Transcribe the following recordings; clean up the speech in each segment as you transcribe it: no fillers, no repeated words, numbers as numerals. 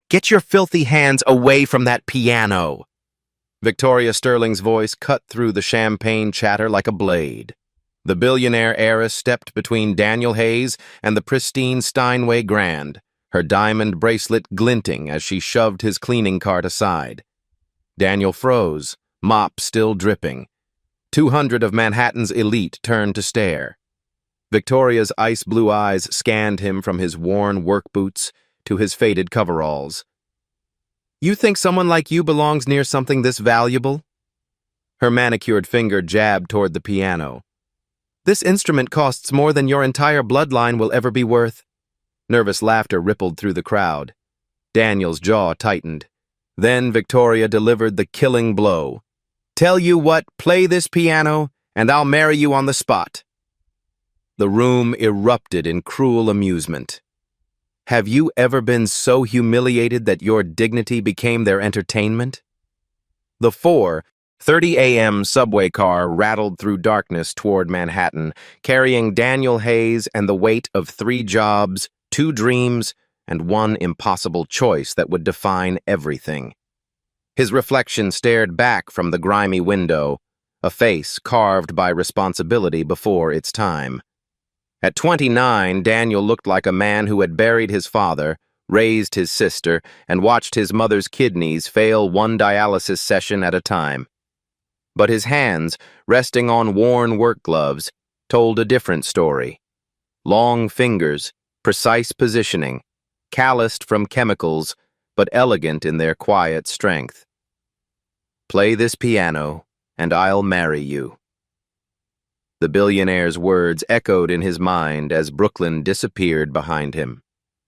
Get your filthy hands away from that piano! Victoria Sterling's voice cut through the champagne chatter like a blade. The billionaire heiress stepped between Daniel Hayes and the pristine Steinway Grand, her diamond bracelet glinting as she shoved his cleaning cart aside. Daniel froze, mop still dripping. 200 of Manhattan's elite turned to stare. Victoria's ice-blue eyes scanned him from his worn work boots to his faded coveralls. You think someone like you belongs near something this valuable? Her manicured finger jabbed toward the piano. This instrument costs more than your entire bloodline will ever be worth. Nervous laughter rippled through the crowd. Daniel's jaw tightened. Then Victoria delivered the killing blow. Tell you what, play this piano, and I'll marry you on the spot. The room erupted in cruel amusement. Have you ever been so humiliated that your dignity became their entertainment? The 4:30 a.m. subway car rattled through darkness toward Manhattan, carrying Daniel Hayes and the weight of 3 jobs, 2 dreams, and 1 impossible choice that would define everything. His reflection stared back from the grimy window, a face carved by responsibility before its time. At 29, Daniel looked like a man who had buried his father, raised his sister, and watched his mother's kidneys fail 1 dialysis session at a time. But his hands, resting on worn work gloves, told a different story. Long fingers, precise positioning, calloused from chemicals, but elegant in their quiet strength. Play this piano, and I'll marry you. The billionaire's words echoed in his mind as Brooklyn disappeared behind him.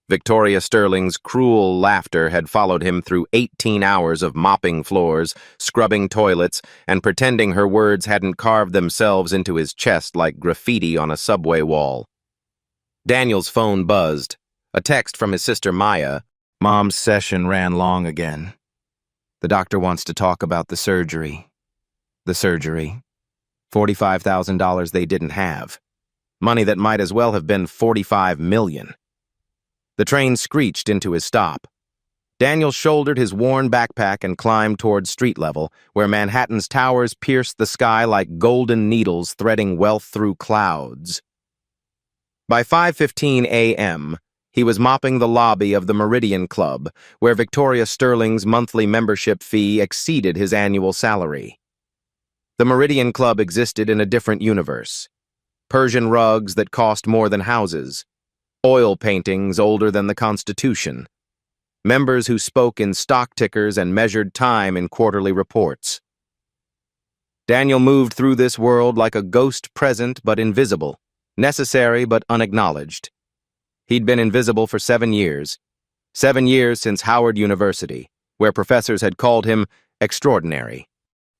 Victoria Sterling's cruel laughter had followed him through 18 hours of mopping floors, scrubbing toilets, and pretending her words hadn't carved themselves into his chest like graffiti on a subway wall. Daniel's phone buzzed. A text from his sister Maya. Mom's session ran long again. The doctor wants to talk about the surgery. The surgery. $45,000 they didn't have. Money that might as well have been $45 million. The train screeched into his stop. Daniel shouldered his worn backpack and climbed toward street level, where Manhattan's towers pierced the sky like golden needles threading wealth through clouds. By 5:15 a.m., he was mopping the lobby of the Meridian Club, where Victoria Sterling's monthly membership fee exceeded his annual salary. The Meridian Club existed in a different universe. Persian rugs that cost more than houses. Oil paintings older than the Constitution. Members who spoke in stock tickers and measured time in quarterly reports. Daniel moved through this world like a ghost present but invisible, necessary but unacknowledged. He'd been invisible for 7 years. 7 years since Howard University, where professors had called him extraordinary.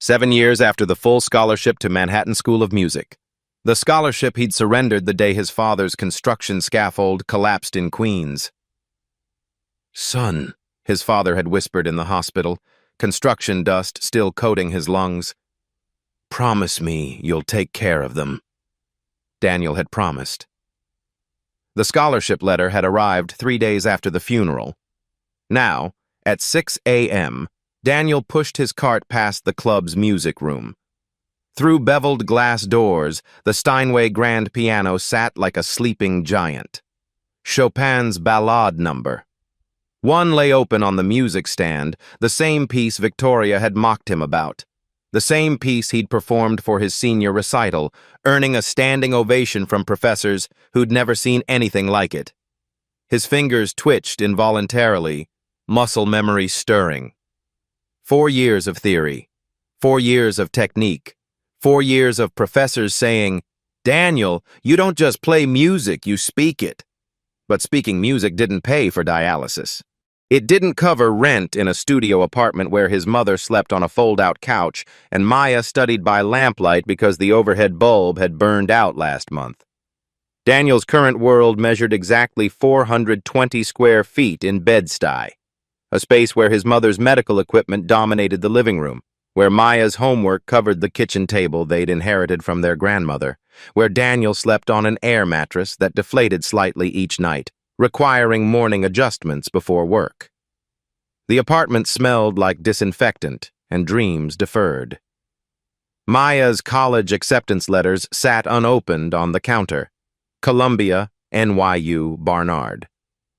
7 years after the full scholarship to Manhattan School of Music. The scholarship he'd surrendered the day his father's construction scaffold collapsed in Queens. Son, his father had whispered in the hospital, construction dust still coating his lungs. Promise me you'll take care of them. Daniel had promised. The scholarship letter had arrived 3 days after the funeral. Now, at 6 a.m., Daniel pushed his cart past the club's music room. Through beveled glass doors, the Steinway grand piano sat like a sleeping giant. Chopin's Ballade number. One lay open on the music stand, the same piece Victoria had mocked him about. The same piece he'd performed for his senior recital, earning a standing ovation from professors who'd never seen anything like it. His fingers twitched involuntarily, muscle memory stirring. 4 years of theory, 4 years of technique, 4 years of professors saying, Daniel, you don't just play music, you speak it. But speaking music didn't pay for dialysis. It didn't cover rent in a studio apartment where his mother slept on a fold-out couch and Maya studied by lamplight because the overhead bulb had burned out last month. Daniel's current world measured exactly 420 square feet in Bed-Stuy, a space where his mother's medical equipment dominated the living room, where Maya's homework covered the kitchen table they'd inherited from their grandmother, where Daniel slept on an air mattress that deflated slightly each night, requiring morning adjustments before work. The apartment smelled like disinfectant and dreams deferred. Maya's college acceptance letters sat unopened on the counter. Columbia, NYU, Barnard.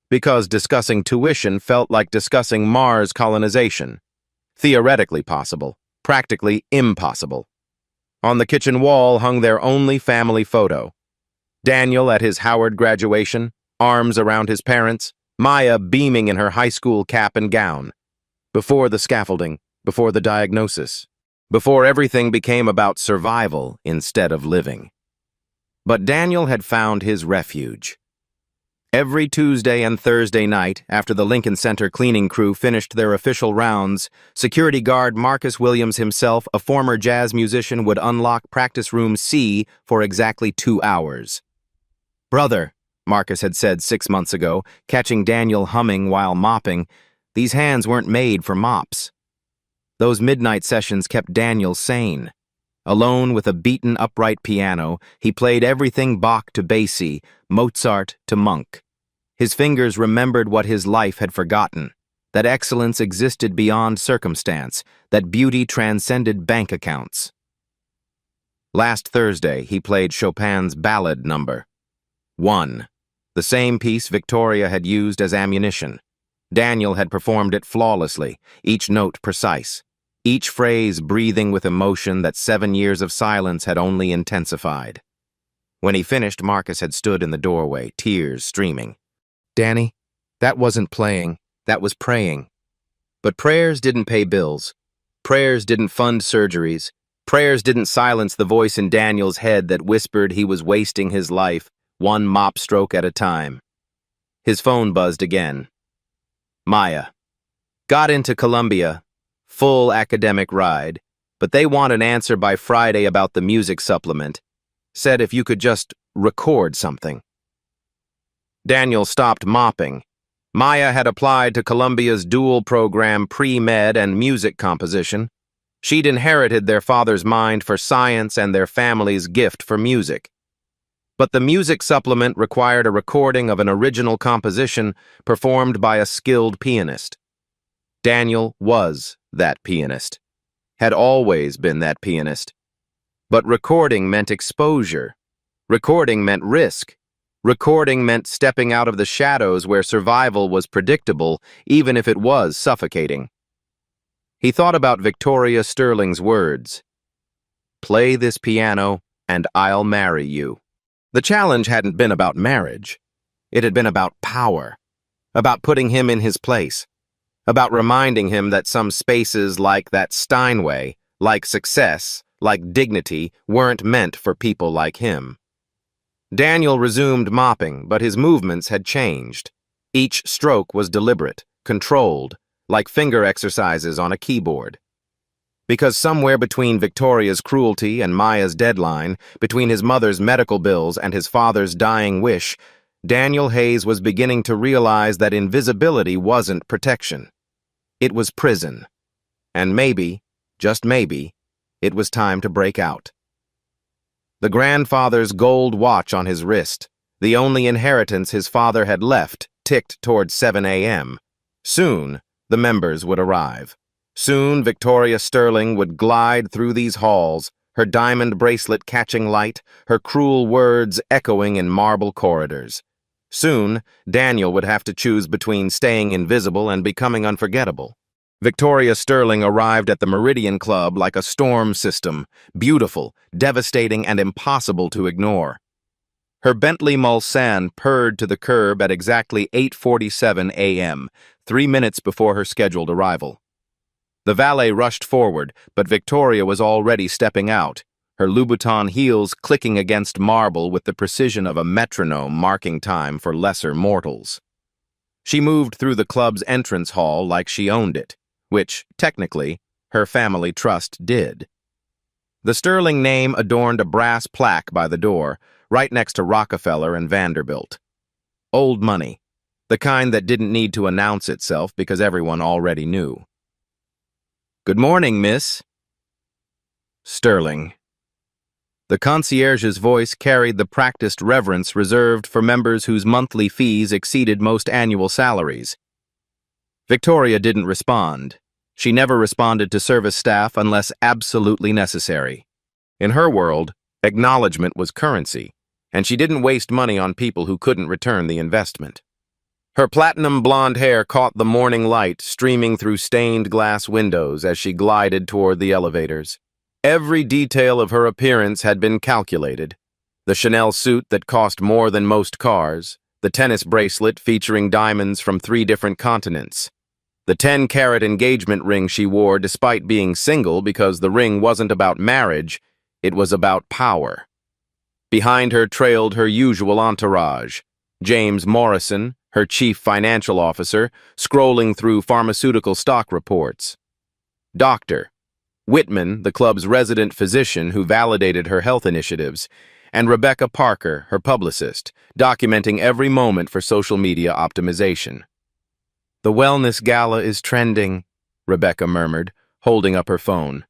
Because discussing tuition felt like discussing Mars colonization. Theoretically possible, practically impossible. On the kitchen wall hung their only family photo. Daniel at his Howard graduation, arms around his parents, Maya beaming in her high school cap and gown. Before the scaffolding, before the diagnosis, before everything became about survival instead of living. But Daniel had found his refuge. Every Tuesday and Thursday night, after the Lincoln Center cleaning crew finished their official rounds, security guard Marcus Williams himself, a former jazz musician, would unlock practice room C for exactly 2 hours. "Brother," Marcus had said 6 months ago, catching Daniel humming while mopping, these hands weren't made for mops. Those midnight sessions kept Daniel sane. Alone with a beaten upright piano, he played everything Bach to Basie, Mozart to Monk. His fingers remembered what his life had forgotten, that excellence existed beyond circumstance, that beauty transcended bank accounts. Last Thursday, he played Chopin's ballad number 1, the same piece Victoria had used as ammunition. Daniel had performed it flawlessly, each note precise, each phrase breathing with emotion that 7 years of silence had only intensified. When he finished, Marcus had stood in the doorway, tears streaming. "Danny, that wasn't playing, that was praying." But prayers didn't pay bills. Prayers didn't fund surgeries. Prayers didn't silence the voice in Daniel's head that whispered he was wasting his life, one mop stroke at a time. His phone buzzed again. Maya. Got into Columbia. Full academic ride. But they want an answer by Friday about the music supplement. Said if you could just record something. Daniel stopped mopping. Maya had applied to Columbia's dual program pre-med and music composition. She'd inherited their father's mind for science and their family's gift for music. But the music supplement required a recording of an original composition performed by a skilled pianist. Daniel was that pianist, had always been that pianist. But recording meant exposure. Recording meant risk. Recording meant stepping out of the shadows where survival was predictable, even if it was suffocating. He thought about Victoria Sterling's words, "Play this piano and I'll marry you." The challenge hadn't been about marriage. It had been about power, about putting him in his place, about reminding him that some spaces like that Steinway, like success, like dignity, weren't meant for people like him. Daniel resumed mopping, but his movements had changed. Each stroke was deliberate, controlled, like finger exercises on a keyboard. Because somewhere between Victoria's cruelty and Maya's deadline, between his mother's medical bills and his father's dying wish, Daniel Hayes was beginning to realize that invisibility wasn't protection. It was prison. And maybe, just maybe, it was time to break out. The grandfather's gold watch on his wrist, the only inheritance his father had left, ticked toward 7 a.m. Soon, the members would arrive. Soon, Victoria Sterling would glide through these halls, her diamond bracelet catching light, her cruel words echoing in marble corridors. Soon, Daniel would have to choose between staying invisible and becoming unforgettable. Victoria Sterling arrived at the Meridian Club like a storm system, beautiful, devastating, and impossible to ignore. Her Bentley Mulsanne purred to the curb at exactly 8:47 a.m., 3 minutes before her scheduled arrival. The valet rushed forward, but Victoria was already stepping out, her Louboutin heels clicking against marble with the precision of a metronome marking time for lesser mortals. She moved through the club's entrance hall like she owned it, which, technically, her family trust did. The Sterling name adorned a brass plaque by the door, right next to Rockefeller and Vanderbilt. Old money, the kind that didn't need to announce itself because everyone already knew. "Good morning, miss." Sterling. The concierge's voice carried the practiced reverence reserved for members whose monthly fees exceeded most annual salaries. Victoria didn't respond. She never responded to service staff unless absolutely necessary. In her world, acknowledgement was currency, and she didn't waste money on people who couldn't return the investment. Her platinum blonde hair caught the morning light streaming through stained glass windows as she glided toward the elevators. Every detail of her appearance had been calculated. The Chanel suit that cost more than most cars, the tennis bracelet featuring diamonds from 3 different continents, the 10-carat engagement ring she wore despite being single because the ring wasn't about marriage, it was about power. Behind her trailed her usual entourage, James Morrison, her chief financial officer, scrolling through pharmaceutical stock reports. Dr. Whitman, the club's resident physician who validated her health initiatives, and Rebecca Parker, her publicist, documenting every moment for social media optimization. "The wellness gala is trending," Rebecca murmured, holding up her phone.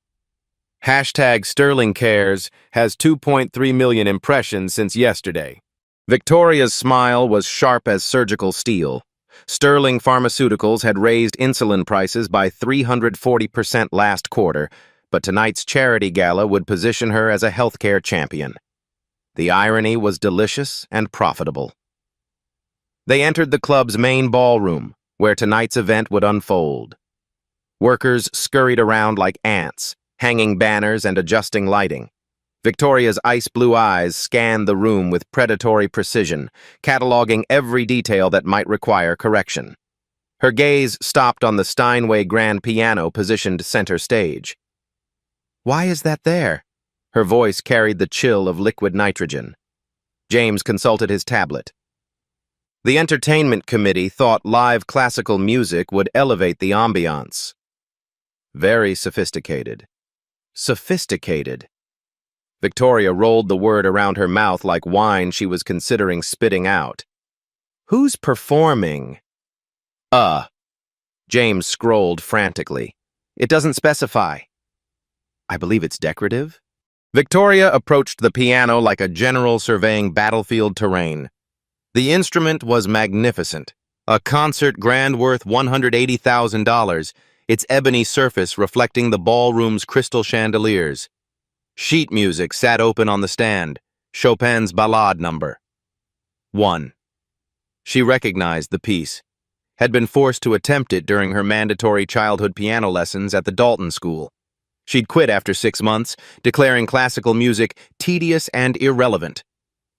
#SterlingCares has 2.3 million impressions since yesterday. Victoria's smile was sharp as surgical steel. Sterling Pharmaceuticals had raised insulin prices by 340% last quarter, but tonight's charity gala would position her as a healthcare champion. The irony was delicious and profitable. They entered the club's main ballroom, where tonight's event would unfold. Workers scurried around like ants, hanging banners and adjusting lighting. Victoria's ice-blue eyes scanned the room with predatory precision, cataloging every detail that might require correction. Her gaze stopped on the Steinway grand piano positioned center stage. "Why is that there?" Her voice carried the chill of liquid nitrogen. James consulted his tablet. The entertainment committee thought live classical music would elevate the ambiance. Very sophisticated. Sophisticated. Victoria rolled the word around her mouth like wine she was considering spitting out. "Who's performing?" James scrolled frantically. "It doesn't specify." "I believe it's decorative." Victoria approached the piano like a general surveying battlefield terrain. The instrument was magnificent, a concert grand worth $180,000, its ebony surface reflecting the ballroom's crystal chandeliers. Sheet music sat open on the stand, Chopin's Ballade No. 1. She recognized the piece, had been forced to attempt it during her mandatory childhood piano lessons at the Dalton School. She'd quit after 6 months, declaring classical music tedious and irrelevant.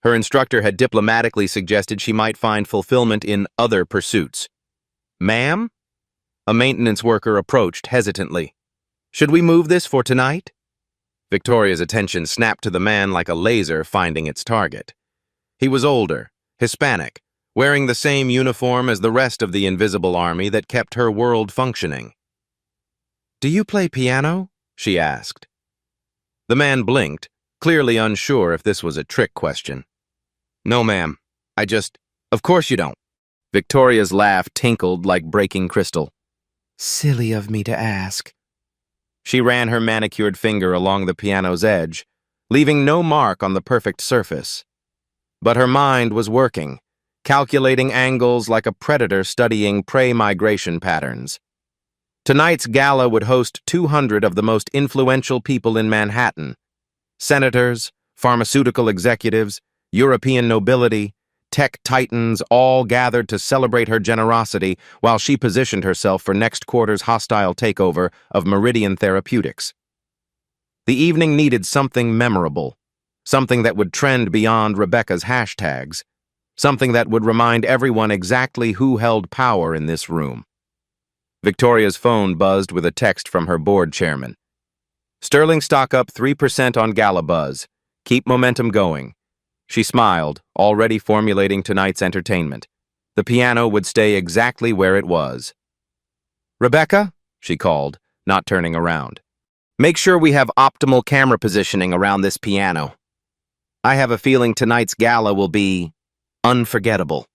Her instructor had diplomatically suggested she might find fulfillment in other pursuits. "Ma'am?" A maintenance worker approached hesitantly. "Should we move this for tonight?" Victoria's attention snapped to the man like a laser finding its target. He was older, Hispanic, wearing the same uniform as the rest of the invisible army that kept her world functioning. "Do you play piano?" she asked. The man blinked, clearly unsure if this was a trick question. "No, ma'am. Of course you don't." Victoria's laugh tinkled like breaking crystal. "Silly of me to ask." She ran her manicured finger along the piano's edge, leaving no mark on the perfect surface. But her mind was working, calculating angles like a predator studying prey migration patterns. Tonight's gala would host 200 of the most influential people in Manhattan: senators, pharmaceutical executives, European nobility, tech titans, all gathered to celebrate her generosity while she positioned herself for next quarter's hostile takeover of Meridian Therapeutics. The evening needed something memorable, something that would trend beyond Rebecca's hashtags, something that would remind everyone exactly who held power in this room. Victoria's phone buzzed with a text from her board chairman. "Sterling stock up 3% on Gala Buzz. Keep momentum going." She smiled, already formulating tonight's entertainment. The piano would stay exactly where it was. "Rebecca," she called, not turning around. "Make sure we have optimal camera positioning around this piano. I have a feeling tonight's gala will be unforgettable."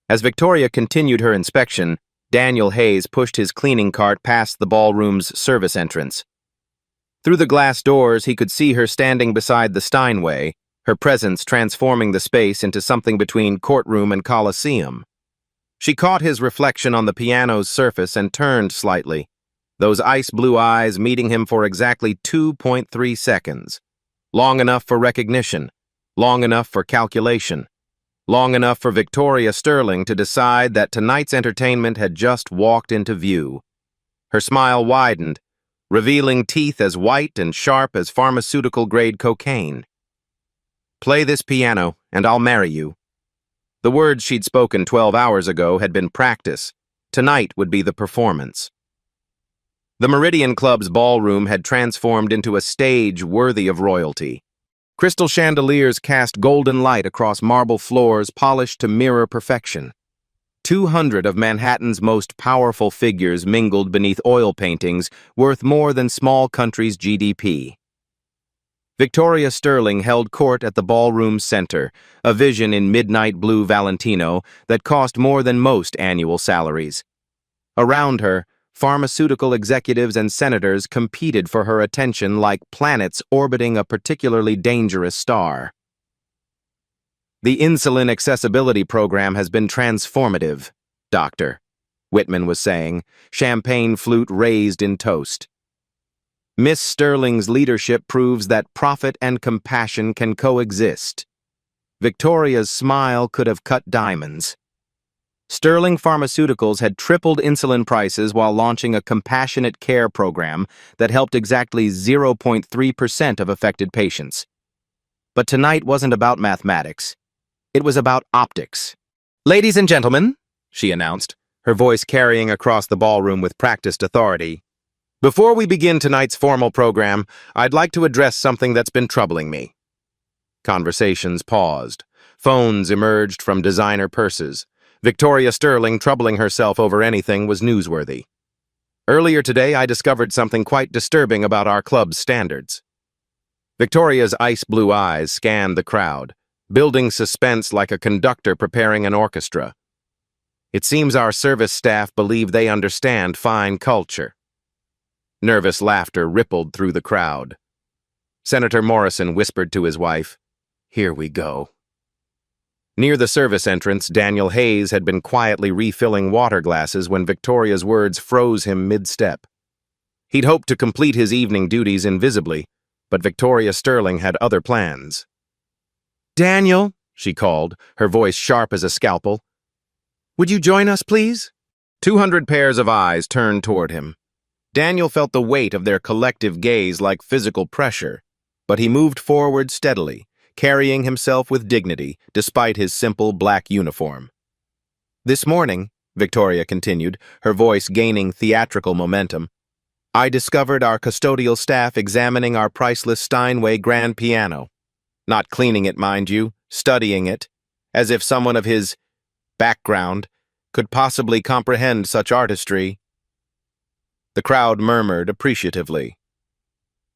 As Victoria continued her inspection, Daniel Hayes pushed his cleaning cart past the ballroom's service entrance. Through the glass doors, he could see her standing beside the Steinway, her presence transforming the space into something between courtroom and coliseum. She caught his reflection on the piano's surface and turned slightly, those ice-blue eyes meeting him for exactly 2.3 seconds. Long enough for recognition, long enough for calculation, long enough for Victoria Sterling to decide that tonight's entertainment had just walked into view. Her smile widened, revealing teeth as white and sharp as pharmaceutical-grade cocaine. "Play this piano, and I'll marry you." The words she'd spoken 12 hours ago had been practice. Tonight would be the performance. The Meridian Club's ballroom had transformed into a stage worthy of royalty. Crystal chandeliers cast golden light across marble floors polished to mirror perfection. 200 of Manhattan's most powerful figures mingled beneath oil paintings worth more than small countries' GDP. Victoria Sterling held court at the ballroom's center, a vision in midnight blue Valentino that cost more than most annual salaries. Around her, pharmaceutical executives and senators competed for her attention like planets orbiting a particularly dangerous star. "The insulin accessibility program has been transformative, Doctor," Whitman was saying, champagne flute raised in toast. "Miss Sterling's leadership proves that profit and compassion can coexist." Victoria's smile could have cut diamonds. Sterling Pharmaceuticals had tripled insulin prices while launching a compassionate care program that helped exactly 0.3% of affected patients. But tonight wasn't about mathematics. It was about optics. "Ladies and gentlemen," she announced, her voice carrying across the ballroom with practiced authority, "before we begin tonight's formal program, I'd like to address something that's been troubling me." Conversations paused. Phones emerged from designer purses. Victoria Sterling troubling herself over anything was newsworthy. "Earlier today, I discovered something quite disturbing about our club's standards." Victoria's ice-blue eyes scanned the crowd, building suspense like a conductor preparing an orchestra. "It seems our service staff believe they understand fine culture." Nervous laughter rippled through the crowd. Senator Morrison whispered to his wife, "Here we go." Near the service entrance, Daniel Hayes had been quietly refilling water glasses when Victoria's words froze him mid-step. He'd hoped to complete his evening duties invisibly, but Victoria Sterling had other plans. "Daniel," she called, her voice sharp as a scalpel, "would you join us, please?" 200 pairs of eyes turned toward him. Daniel felt the weight of their collective gaze like physical pressure, but he moved forward steadily, carrying himself with dignity despite his simple black uniform. "This morning," Victoria continued, her voice gaining theatrical momentum, "I discovered our custodial staff examining our priceless Steinway grand piano. Not cleaning it, mind you, studying it, as if someone of his background could possibly comprehend such artistry." The crowd murmured appreciatively.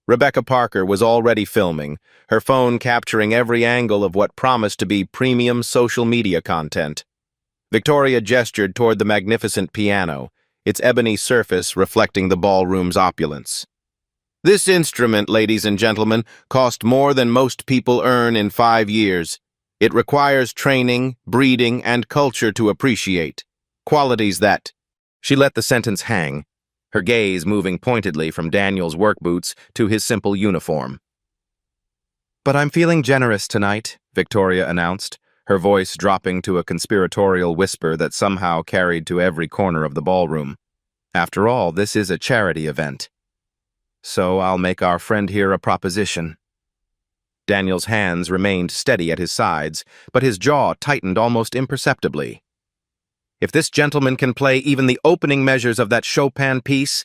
Rebecca Parker was already filming, her phone capturing every angle of what promised to be premium social media content. Victoria gestured toward the magnificent piano, its ebony surface reflecting the ballroom's opulence. "This instrument, ladies and gentlemen, cost more than most people earn in 5 years. It requires training, breeding, and culture to appreciate. Qualities that—" She let the sentence hang, her gaze moving pointedly from Daniel's work boots to his simple uniform. "But I'm feeling generous tonight," Victoria announced, her voice dropping to a conspiratorial whisper that somehow carried to every corner of the ballroom. "After all, this is a charity event. So I'll make our friend here a proposition." Daniel's hands remained steady at his sides, but his jaw tightened almost imperceptibly. "If this gentleman can play even the opening measures of that Chopin piece,"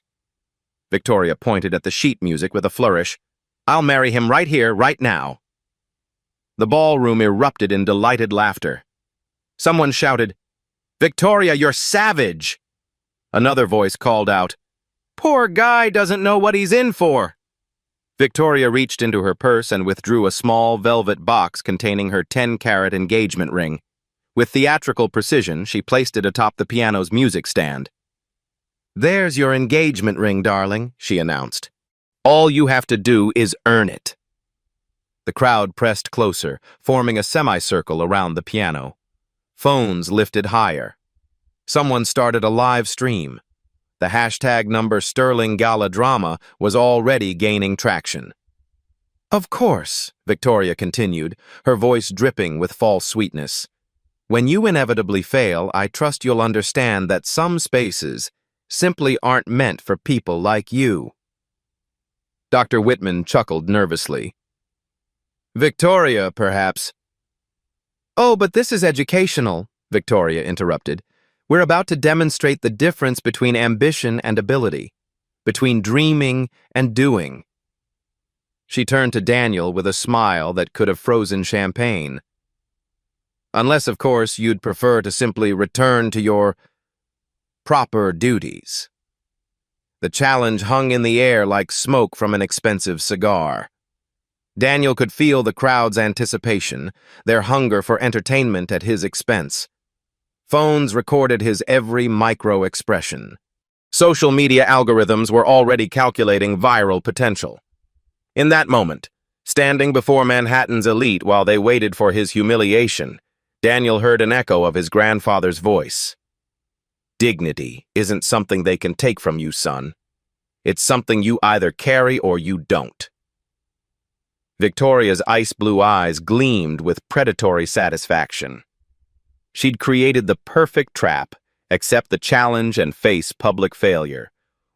Victoria pointed at the sheet music with a flourish, "I'll marry him right here, right now." The ballroom erupted in delighted laughter. Someone shouted, "Victoria, you're savage!" Another voice called out, "Poor guy doesn't know what he's in for." Victoria reached into her purse and withdrew a small velvet box containing her 10-carat engagement ring. With theatrical precision, she placed it atop the piano's music stand. "There's your engagement ring, darling," she announced. "All you have to do is earn it." The crowd pressed closer, forming a semicircle around the piano. Phones lifted higher. Someone started a live stream. The hashtag number Sterling Gala Drama was already gaining traction. "Of course," Victoria continued, her voice dripping with false sweetness. "When you inevitably fail, I trust you'll understand that some spaces simply aren't meant for people like you." Dr. Whitman chuckled nervously. "Victoria, perhaps." "Oh, but this is educational," Victoria interrupted. "We're about to demonstrate the difference between ambition and ability, between dreaming and doing." She turned to Daniel with a smile that could have frozen champagne. "Unless, of course, you'd prefer to simply return to your proper duties." The challenge hung in the air like smoke from an expensive cigar. Daniel could feel the crowd's anticipation, their hunger for entertainment at his expense. Phones recorded his every micro-expression. Social media algorithms were already calculating viral potential. In that moment, standing before Manhattan's elite while they waited for his humiliation, Daniel heard an echo of his grandfather's voice. "Dignity isn't something they can take from you, son. It's something you either carry or you don't." Victoria's ice-blue eyes gleamed with predatory satisfaction. She'd created the perfect trap: accept the challenge and face public failure,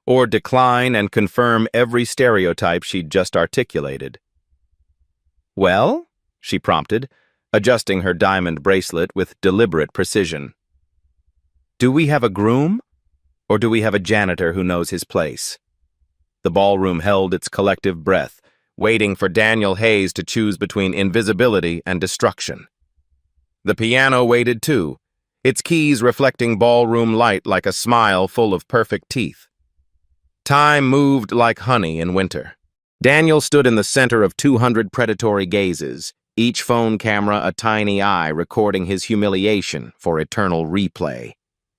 or decline and confirm every stereotype she'd just articulated. "Well?" she prompted, adjusting her diamond bracelet with deliberate precision. "Do we have a groom, or do we have a janitor who knows his place?" The ballroom held its collective breath, waiting for Daniel Hayes to choose between invisibility and destruction. The piano waited too, its keys reflecting ballroom light like a smile full of perfect teeth. Time moved like honey in winter. Daniel stood in the center of 200 predatory gazes, each phone camera a tiny eye recording his humiliation for eternal replay.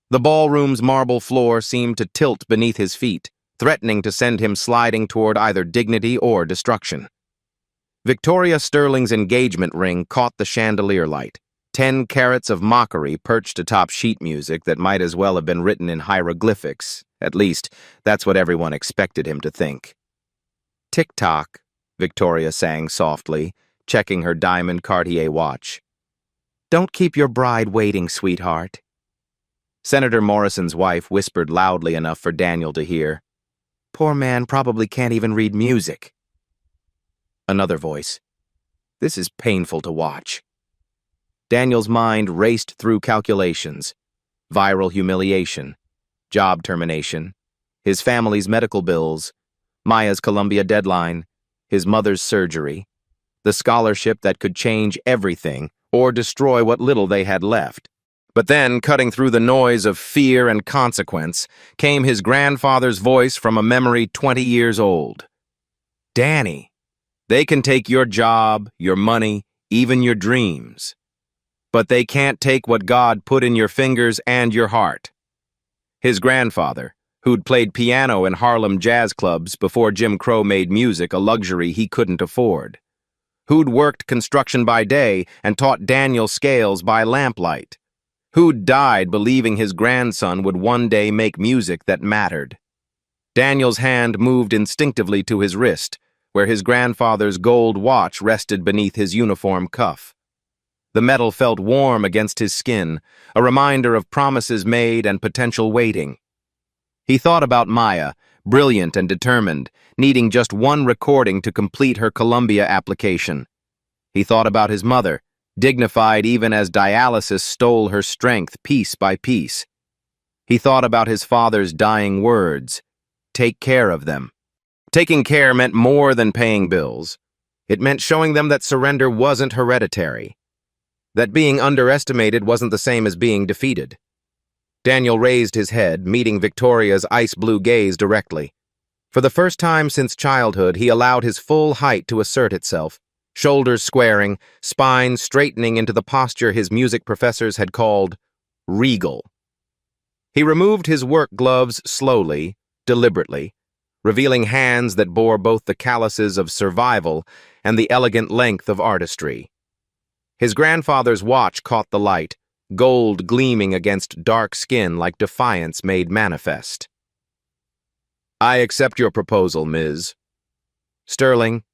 The ballroom's marble floor seemed to tilt beneath his feet, threatening to send him sliding toward either dignity or destruction. Victoria Sterling's engagement ring caught the chandelier light, 10 carats of mockery perched atop sheet music that might as well have been written in hieroglyphics. At least, that's what everyone expected him to think. "Tick-tock," Victoria sang softly, checking her diamond Cartier watch. "Don't keep your bride waiting, sweetheart." Senator Morrison's wife whispered loudly enough for Daniel to hear. "Poor man probably can't even read music." Another voice. "This is painful to watch." Daniel's mind raced through calculations: viral humiliation, job termination, his family's medical bills, Maya's Columbia deadline, his mother's surgery, the scholarship that could change everything or destroy what little they had left. But then, cutting through the noise of fear and consequence, came his grandfather's voice from a memory 20 years old. "Danny, they can take your job, your money, even your dreams. But they can't take what God put in your fingers and your heart." His grandfather, who'd played piano in Harlem jazz clubs before Jim Crow made music a luxury he couldn't afford, who'd worked construction by day and taught Daniel scales by lamplight, who'd died believing his grandson would one day make music that mattered. Daniel's hand moved instinctively to his wrist, where his grandfather's gold watch rested beneath his uniform cuff. The metal felt warm against his skin, a reminder of promises made and potential waiting. He thought about Maya, brilliant and determined, needing just one recording to complete her Columbia application. He thought about his mother, dignified even as dialysis stole her strength piece by piece. He thought about his father's dying words: "Take care of them." Taking care meant more than paying bills. It meant showing them that surrender wasn't hereditary, that being underestimated wasn't the same as being defeated. Daniel raised his head, meeting Victoria's ice-blue gaze directly. For the first time since childhood, he allowed his full height to assert itself, shoulders squaring, spine straightening into the posture his music professors had called regal. He removed his work gloves slowly, deliberately, revealing hands that bore both the calluses of survival and the elegant length of artistry. His grandfather's watch caught the light, gold gleaming against dark skin like defiance made manifest. "I accept your proposal, Ms. Sterling,"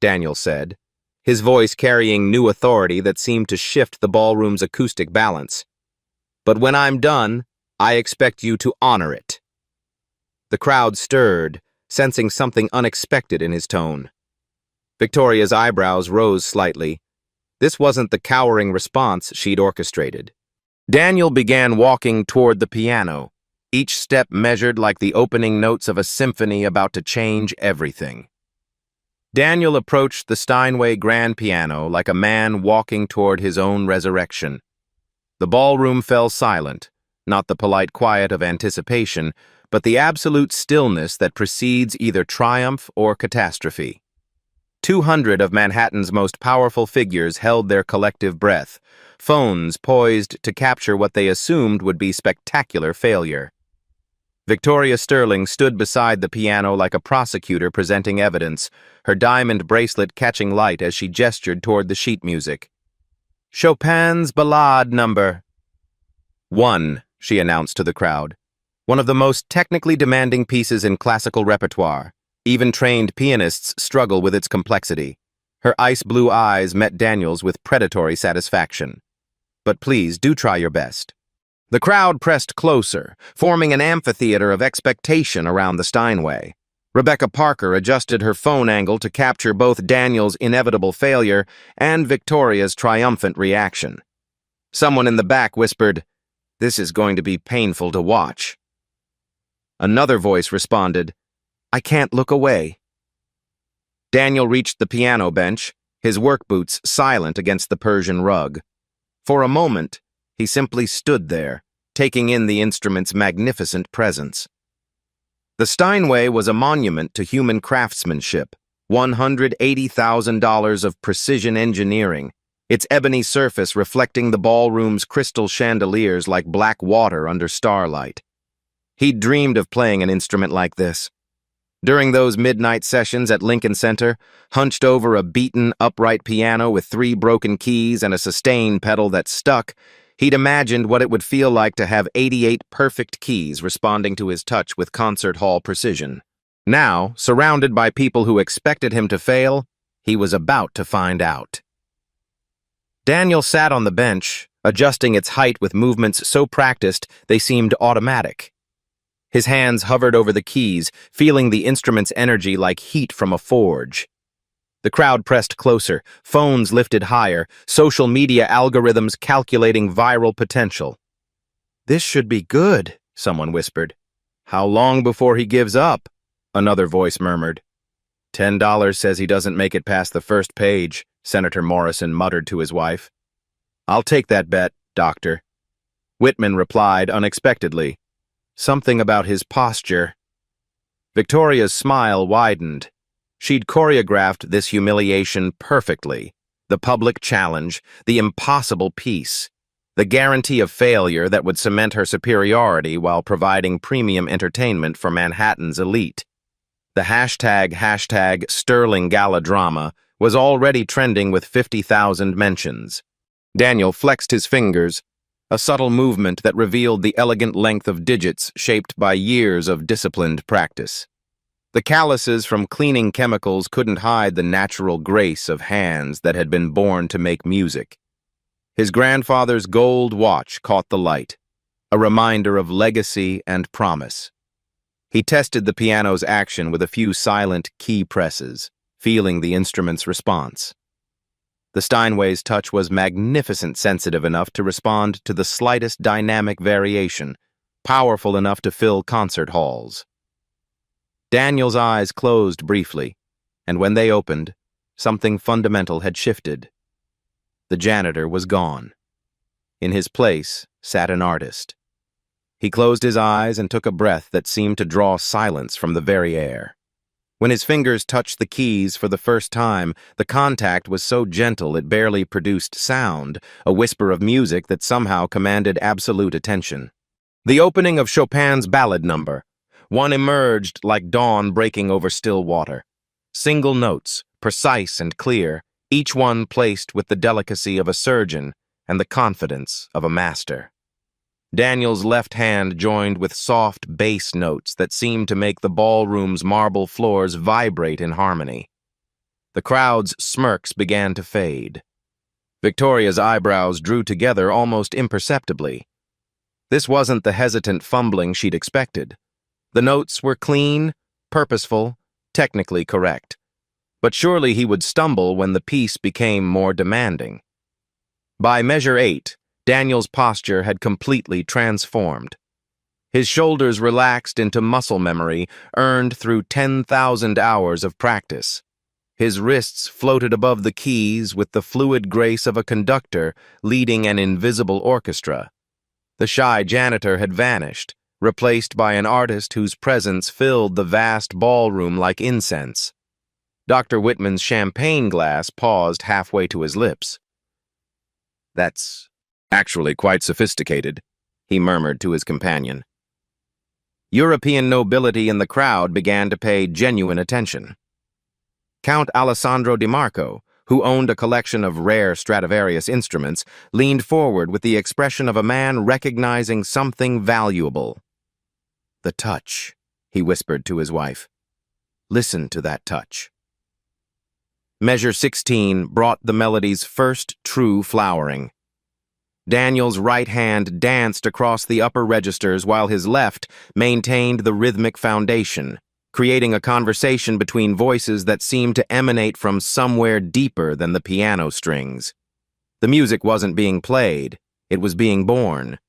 Daniel said, his voice carrying new authority that seemed to shift the ballroom's acoustic balance. "But when I'm done, I expect you to honor it." The crowd stirred, sensing something unexpected in his tone. Victoria's eyebrows rose slightly. This wasn't the cowering response she'd orchestrated. Daniel began walking toward the piano, each step measured like the opening notes of a symphony about to change everything. Daniel approached the Steinway grand piano like a man walking toward his own resurrection. The ballroom fell silent, not the polite quiet of anticipation, but the absolute stillness that precedes either triumph or catastrophe. 200 of Manhattan's most powerful figures held their collective breath, phones poised to capture what they assumed would be spectacular failure. Victoria Sterling stood beside the piano like a prosecutor presenting evidence, her diamond bracelet catching light as she gestured toward the sheet music. "Chopin's Ballade No. 1, she announced to the crowd. One of the most technically demanding pieces in classical repertoire. Even trained pianists struggle with its complexity." Her ice-blue eyes met Daniel's with predatory satisfaction. "But please, do try your best." The crowd pressed closer, forming an amphitheater of expectation around the Steinway. Rebecca Parker adjusted her phone angle to capture both Daniel's inevitable failure and Victoria's triumphant reaction. Someone in the back whispered, "This is going to be painful to watch." Another voice responded, "I can't look away." Daniel reached the piano bench, his work boots silent against the Persian rug. For a moment, he simply stood there, taking in the instrument's magnificent presence. The Steinway was a monument to human craftsmanship, $180,000 of precision engineering, its ebony surface reflecting the ballroom's crystal chandeliers like black water under starlight. He'd dreamed of playing an instrument like this. During those midnight sessions at Lincoln Center, hunched over a beaten, upright piano with 3 broken keys and a sustain pedal that stuck, he'd imagined what it would feel like to have 88 perfect keys responding to his touch with concert hall precision. Now, surrounded by people who expected him to fail, he was about to find out. Daniel sat on the bench, adjusting its height with movements so practiced they seemed automatic. His hands hovered over the keys, feeling the instrument's energy like heat from a forge. The crowd pressed closer, phones lifted higher, social media algorithms calculating viral potential. "This should be good," someone whispered. "How long before he gives up?" another voice murmured. $10 says he doesn't make it past the first page, Senator Morrison muttered to his wife. "I'll take that bet, Doctor." Whitman replied unexpectedly. "Something about his posture." Victoria's smile widened. She'd choreographed this humiliation perfectly. The public challenge, the impossible piece, the guarantee of failure that would cement her superiority while providing premium entertainment for Manhattan's elite. The hashtag Sterling Gala Drama was already trending with 50,000 mentions. Daniel flexed his fingers, a subtle movement that revealed the elegant length of digits shaped by years of disciplined practice. The calluses from cleaning chemicals couldn't hide the natural grace of hands that had been born to make music. His grandfather's gold watch caught the light, a reminder of legacy and promise. He tested the piano's action with a few silent key presses, feeling the instrument's response. The Steinway's touch was magnificent, sensitive enough to respond to the slightest dynamic variation, powerful enough to fill concert halls. Daniel's eyes closed briefly, and when they opened, something fundamental had shifted. The janitor was gone. In his place sat an artist. He closed his eyes and took a breath that seemed to draw silence from the very air. When his fingers touched the keys for the first time, the contact was so gentle it barely produced sound, a whisper of music that somehow commanded absolute attention. The opening of Chopin's Ballade No. 1 emerged like dawn breaking over still water. Single notes, precise and clear, each one placed with the delicacy of a surgeon, and the confidence of a master. Daniel's left hand joined with soft bass notes that seemed to make the ballroom's marble floors vibrate in harmony. The crowd's smirks began to fade. Victoria's eyebrows drew together almost imperceptibly. This wasn't the hesitant fumbling she'd expected. The notes were clean, purposeful, technically correct. But surely he would stumble when the piece became more demanding. By measure 8, Daniel's posture had completely transformed. His shoulders relaxed into muscle memory earned through 10,000 hours of practice. His wrists floated above the keys with the fluid grace of a conductor leading an invisible orchestra. The shy janitor had vanished, replaced by an artist whose presence filled the vast ballroom like incense. Dr. Whitman's champagne glass paused halfway to his lips. "That's actually quite sophisticated," he murmured to his companion. European nobility in the crowd began to pay genuine attention. Count Alessandro Di Marco, who owned a collection of rare Stradivarius instruments, leaned forward with the expression of a man recognizing something valuable. "The touch," he whispered to his wife. "Listen to that touch." Measure 16 brought the melody's first true flowering. Daniel's right hand danced across the upper registers while his left maintained the rhythmic foundation, creating a conversation between voices that seemed to emanate from somewhere deeper than the piano strings. The music wasn't being played, it was being born.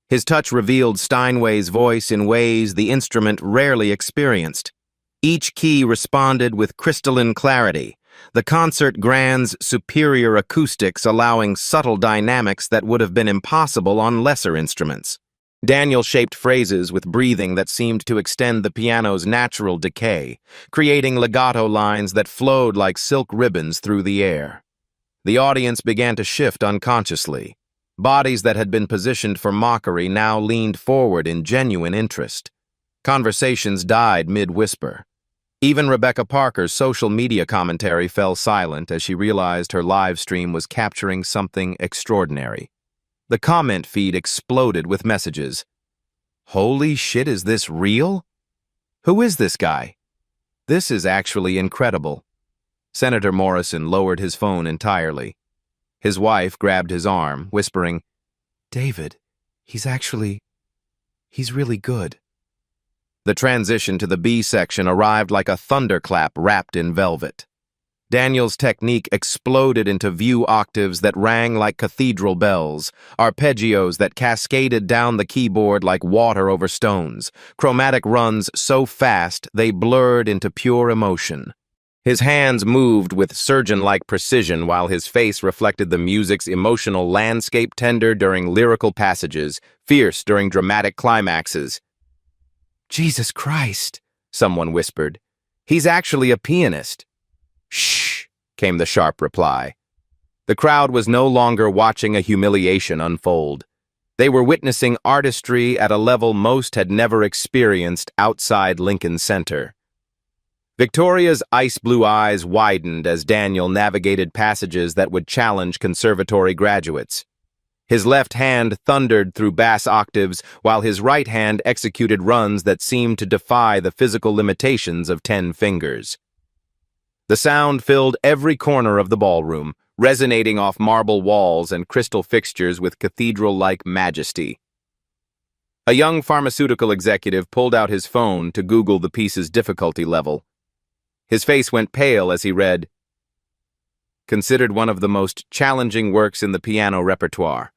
His touch revealed Steinway's voice in ways the instrument rarely experienced. Each key responded with crystalline clarity, the concert grand's superior acoustics allowing subtle dynamics that would have been impossible on lesser instruments. Daniel shaped phrases with breathing that seemed to extend the piano's natural decay, creating legato lines that flowed like silk ribbons through the air. The audience began to shift unconsciously. Bodies that had been positioned for mockery now leaned forward in genuine interest. Conversations died mid-whisper. Even Rebecca Parker's social media commentary fell silent as she realized her live stream was capturing something extraordinary. The comment feed exploded with messages. "Holy shit, is this real? Who is this guy? This is actually incredible." Senator Morrison lowered his phone entirely. His wife grabbed his arm, whispering, "David, he's really good." The transition to the B section arrived like a thunderclap wrapped in velvet. Daniel's technique exploded into view octaves that rang like cathedral bells, arpeggios that cascaded down the keyboard like water over stones, chromatic runs so fast they blurred into pure emotion. His hands moved with surgeon-like precision while his face reflected the music's emotional landscape, tender during lyrical passages, fierce during dramatic climaxes. "Jesus Christ," someone whispered. "He's actually a pianist." "Shh," came the sharp reply. The crowd was no longer watching a humiliation unfold. They were witnessing artistry at a level most had never experienced outside Lincoln Center. Victoria's ice-blue eyes widened as Daniel navigated passages that would challenge conservatory graduates. His left hand thundered through bass octaves, while his right hand executed runs that seemed to defy the physical limitations of 10 fingers. The sound filled every corner of the ballroom, resonating off marble walls and crystal fixtures with cathedral-like majesty. A young pharmaceutical executive pulled out his phone to Google the piece's difficulty level. His face went pale as he read, "Considered one of the most challenging works in the piano repertoire.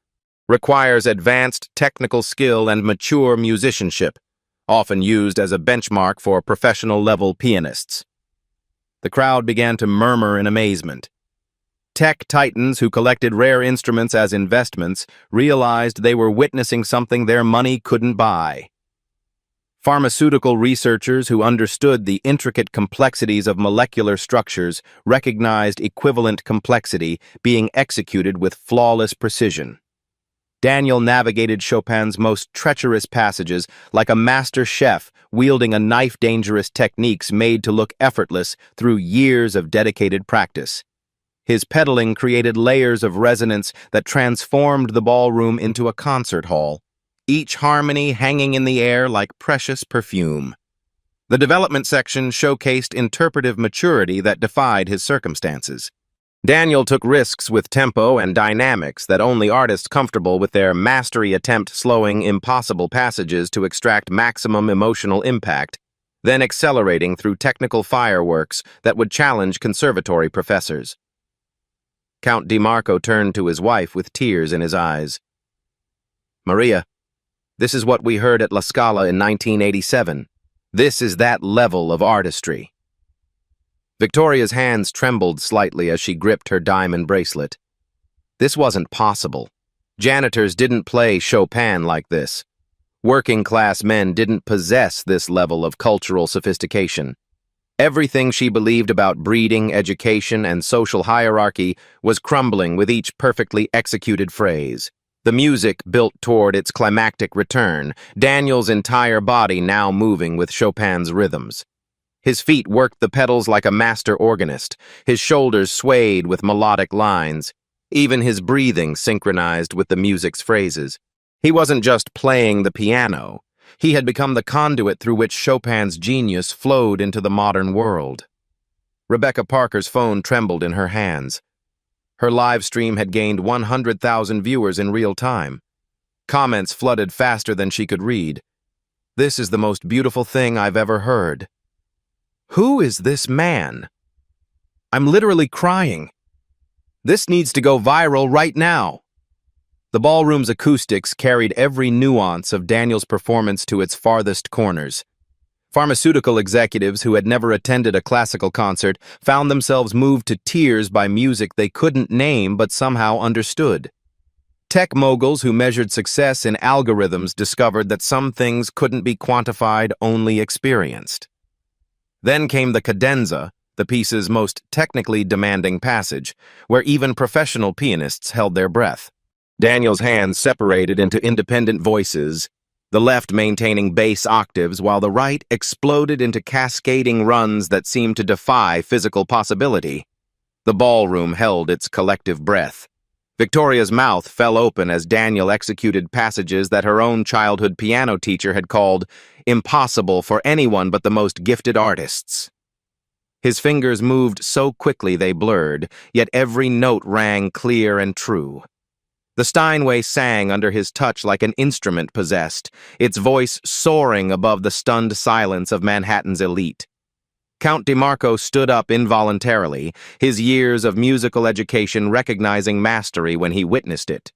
Requires advanced technical skill and mature musicianship, often used as a benchmark for professional-level pianists." The crowd began to murmur in amazement. Tech titans who collected rare instruments as investments realized they were witnessing something their money couldn't buy. Pharmaceutical researchers who understood the intricate complexities of molecular structures recognized equivalent complexity being executed with flawless precision. Daniel navigated Chopin's most treacherous passages like a master chef wielding a knife-dangerous techniques made to look effortless through years of dedicated practice. His pedaling created layers of resonance that transformed the ballroom into a concert hall, each harmony hanging in the air like precious perfume. The development section showcased interpretive maturity that defied his circumstances. Daniel took risks with tempo and dynamics that only artists comfortable with their mastery attempt, slowing impossible passages to extract maximum emotional impact, then accelerating through technical fireworks that would challenge conservatory professors. Count DiMarco turned to his wife with tears in his eyes. "Maria, this is what we heard at La Scala in 1987. This is that level of artistry." Victoria's hands trembled slightly as she gripped her diamond bracelet. This wasn't possible. Janitors didn't play Chopin like this. Working-class men didn't possess this level of cultural sophistication. Everything she believed about breeding, education, and social hierarchy was crumbling with each perfectly executed phrase. The music built toward its climactic return, Daniel's entire body now moving with Chopin's rhythms. His feet worked the pedals like a master organist, his shoulders swayed with melodic lines, even his breathing synchronized with the music's phrases. He wasn't just playing the piano. He had become the conduit through which Chopin's genius flowed into the modern world. Rebecca Parker's phone trembled in her hands. Her live stream had gained 100,000 viewers in real time. Comments flooded faster than she could read. "This is the most beautiful thing I've ever heard. Who is this man? I'm literally crying. This needs to go viral right now." The ballroom's acoustics carried every nuance of Daniel's performance to its farthest corners. Pharmaceutical executives who had never attended a classical concert found themselves moved to tears by music they couldn't name but somehow understood. Tech moguls who measured success in algorithms discovered that some things couldn't be quantified, only experienced. Then came the cadenza, the piece's most technically demanding passage, where even professional pianists held their breath. Daniel's hands separated into independent voices, the left maintaining bass octaves while the right exploded into cascading runs that seemed to defy physical possibility. The ballroom held its collective breath. Victoria's mouth fell open as Daniel executed passages that her own childhood piano teacher had called impossible for anyone but the most gifted artists. His fingers moved so quickly they blurred, yet every note rang clear and true. The Steinway sang under his touch like an instrument possessed, its voice soaring above the stunned silence of Manhattan's elite. Count DiMarco stood up involuntarily, his years of musical education recognizing mastery when he witnessed it.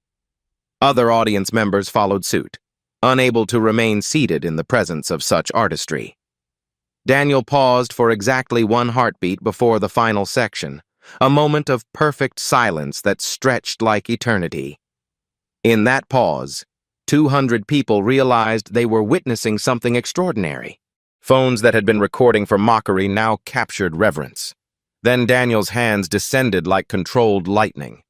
Other audience members followed suit, unable to remain seated in the presence of such artistry. Daniel paused for exactly one heartbeat before the final section, a moment of perfect silence that stretched like eternity. In that pause, 200 people realized they were witnessing something extraordinary. Phones that had been recording for mockery now captured reverence. Then Daniel's hands descended like controlled lightning.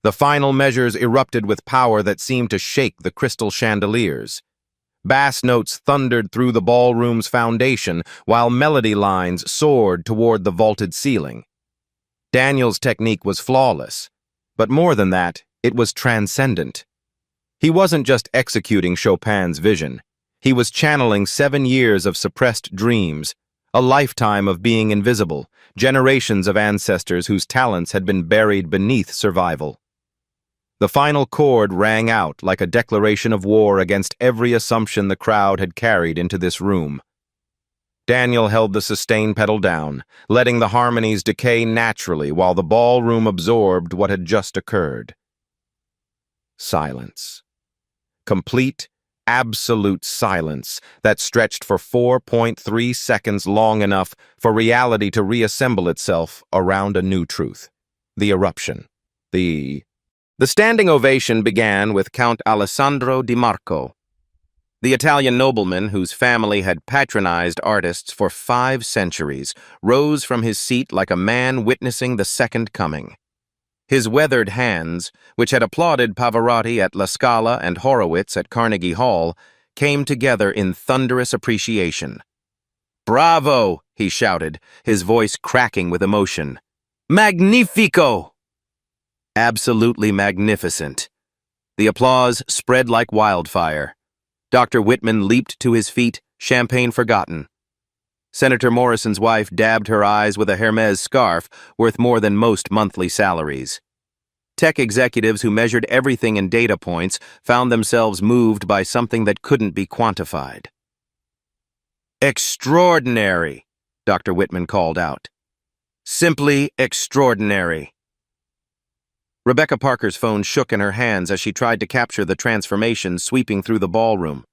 The final measures erupted with power that seemed to shake the crystal chandeliers. Bass notes thundered through the ballroom's foundation, while melody lines soared toward the vaulted ceiling. Daniel's technique was flawless, but more than that, it was transcendent. He wasn't just executing Chopin's vision. He was channeling 7 years of suppressed dreams, a lifetime of being invisible, generations of ancestors whose talents had been buried beneath survival. The final chord rang out like a declaration of war against every assumption the crowd had carried into this room. Daniel held the sustain pedal down, letting the harmonies decay naturally while the ballroom absorbed what had just occurred. Silence. Complete, absolute silence that stretched for 4.3 seconds, long enough for reality to reassemble itself around a new truth. The eruption. The standing ovation began with Count Alessandro DiMarco, the Italian nobleman whose family had patronized artists for 5 centuries, rose from his seat like a man witnessing the second coming. His weathered hands, which had applauded Pavarotti at La Scala and Horowitz at Carnegie Hall, came together in thunderous appreciation. "Bravo!" he shouted, his voice cracking with emotion. Magnifico! Absolutely magnificent. The applause spread like wildfire. Dr. Whitman leaped to his feet, champagne forgotten. Senator Morrison's wife dabbed her eyes with a Hermes scarf worth more than most monthly salaries. Tech executives who measured everything in data points found themselves moved by something that couldn't be quantified. Extraordinary, Dr. Whitman called out. Simply extraordinary. Rebecca Parker's phone shook in her hands as she tried to capture the transformation sweeping through the ballroom.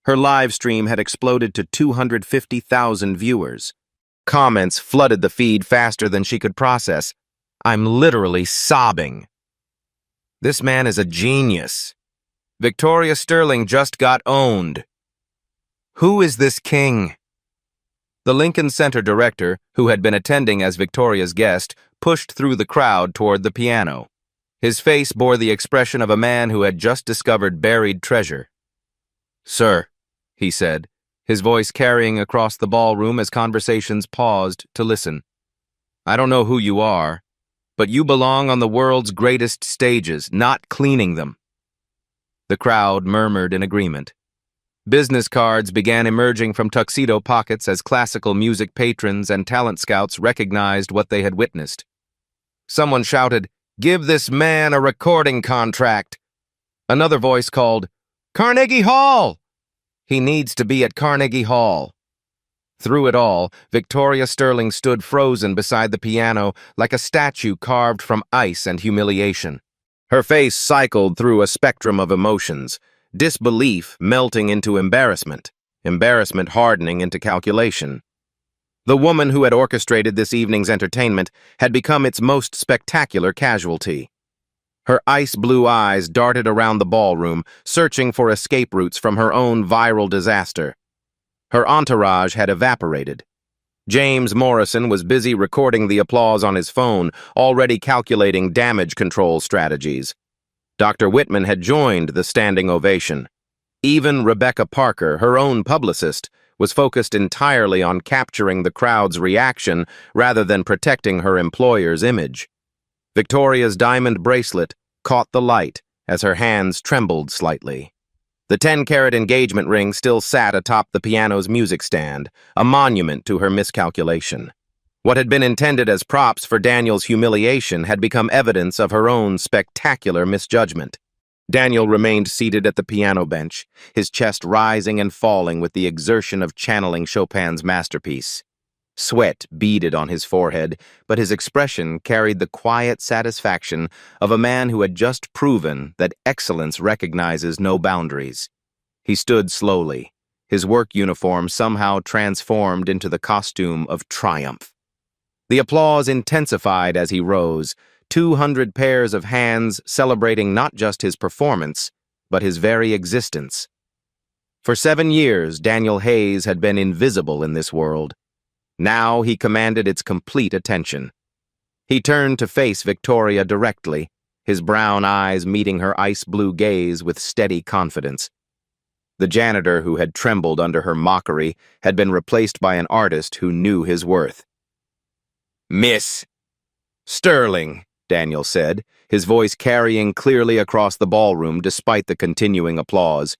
Her live stream had exploded to 250,000 viewers. Comments flooded the feed faster than she could process. I'm literally sobbing. This man is a genius. Victoria Sterling just got owned. Who is this king? The Lincoln Center director, who had been attending as Victoria's guest, pushed through the crowd toward the piano. His face bore the expression of a man who had just discovered buried treasure. Sir, he said, his voice carrying across the ballroom as conversations paused to listen. I don't know who you are, but you belong on the world's greatest stages, not cleaning them. The crowd murmured in agreement. Business cards began emerging from tuxedo pockets as classical music patrons and talent scouts recognized what they had witnessed. Someone shouted, "Give this man a recording contract." Another voice called, "Carnegie Hall!" He needs to be at Carnegie Hall. Through it all, Victoria Sterling stood frozen beside the piano like a statue carved from ice and humiliation. Her face cycled through a spectrum of emotions, disbelief melting into embarrassment, embarrassment hardening into calculation. The woman who had orchestrated this evening's entertainment had become its most spectacular casualty. Her ice-blue eyes darted around the ballroom, searching for escape routes from her own viral disaster. Her entourage had evaporated. James Morrison was busy recording the applause on his phone, already calculating damage control strategies. Dr. Whitman had joined the standing ovation. Even Rebecca Parker, her own publicist, was focused entirely on capturing the crowd's reaction rather than protecting her employer's image. Victoria's diamond bracelet caught the light as her hands trembled slightly. The 10-carat engagement ring still sat atop the piano's music stand, a monument to her miscalculation. What had been intended as props for Daniel's humiliation had become evidence of her own spectacular misjudgment. Daniel remained seated at the piano bench, his chest rising and falling with the exertion of channeling Chopin's masterpiece. Sweat beaded on his forehead, but his expression carried the quiet satisfaction of a man who had just proven that excellence recognizes no boundaries. He stood slowly, his work uniform somehow transformed into the costume of triumph. The applause intensified as he rose, 200 pairs of hands celebrating not just his performance, but his very existence. For 7 years, Daniel Hayes had been invisible in this world. Now he commanded its complete attention. He turned to face Victoria directly, his brown eyes meeting her ice-blue gaze with steady confidence. The janitor who had trembled under her mockery had been replaced by an artist who knew his worth. "Miss Sterling," Daniel said, his voice carrying clearly across the ballroom despite the continuing applause.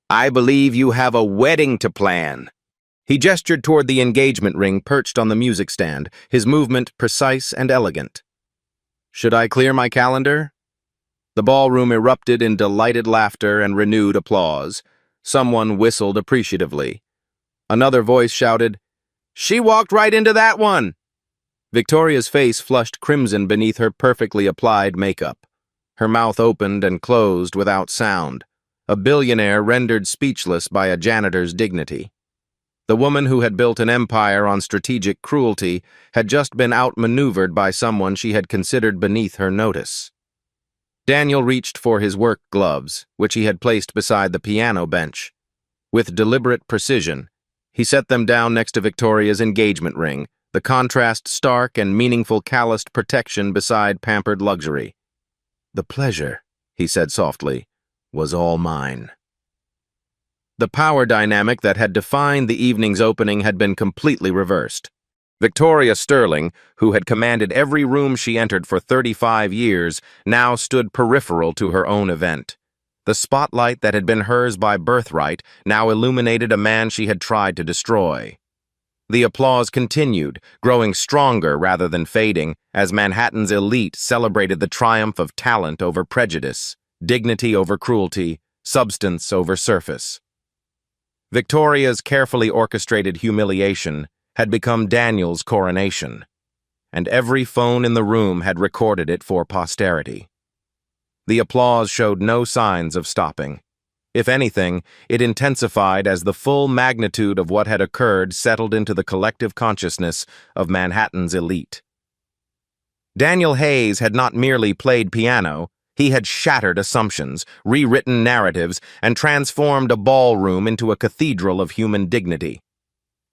"I believe you have a wedding to plan." He gestured toward the engagement ring perched on the music stand, his movement precise and elegant. "Should I clear my calendar?" The ballroom erupted in delighted laughter and renewed applause. Someone whistled appreciatively. Another voice shouted, "She walked right into that one!" Victoria's face flushed crimson beneath her perfectly applied makeup. Her mouth opened and closed without sound, a billionaire rendered speechless by a janitor's dignity. The woman who had built an empire on strategic cruelty had just been outmaneuvered by someone she had considered beneath her notice. Daniel reached for his work gloves, which he had placed beside the piano bench. With deliberate precision, he set them down next to Victoria's engagement ring, the contrast stark and meaningful calloused protection beside pampered luxury. "The pleasure," he said softly, "was all mine." The power dynamic that had defined the evening's opening had been completely reversed. Victoria Sterling, who had commanded every room she entered for 35 years, now stood peripheral to her own event. The spotlight that had been hers by birthright now illuminated a man she had tried to destroy. The applause continued, growing stronger rather than fading, as Manhattan's elite celebrated the triumph of talent over prejudice, dignity over cruelty, substance over surface. Victoria's carefully orchestrated humiliation had become Daniel's coronation, and every phone in the room had recorded it for posterity. The applause showed no signs of stopping. If anything, it intensified as the full magnitude of what had occurred settled into the collective consciousness of Manhattan's elite. Daniel Hayes had not merely played piano, he had shattered assumptions, rewritten narratives, and transformed a ballroom into a cathedral of human dignity.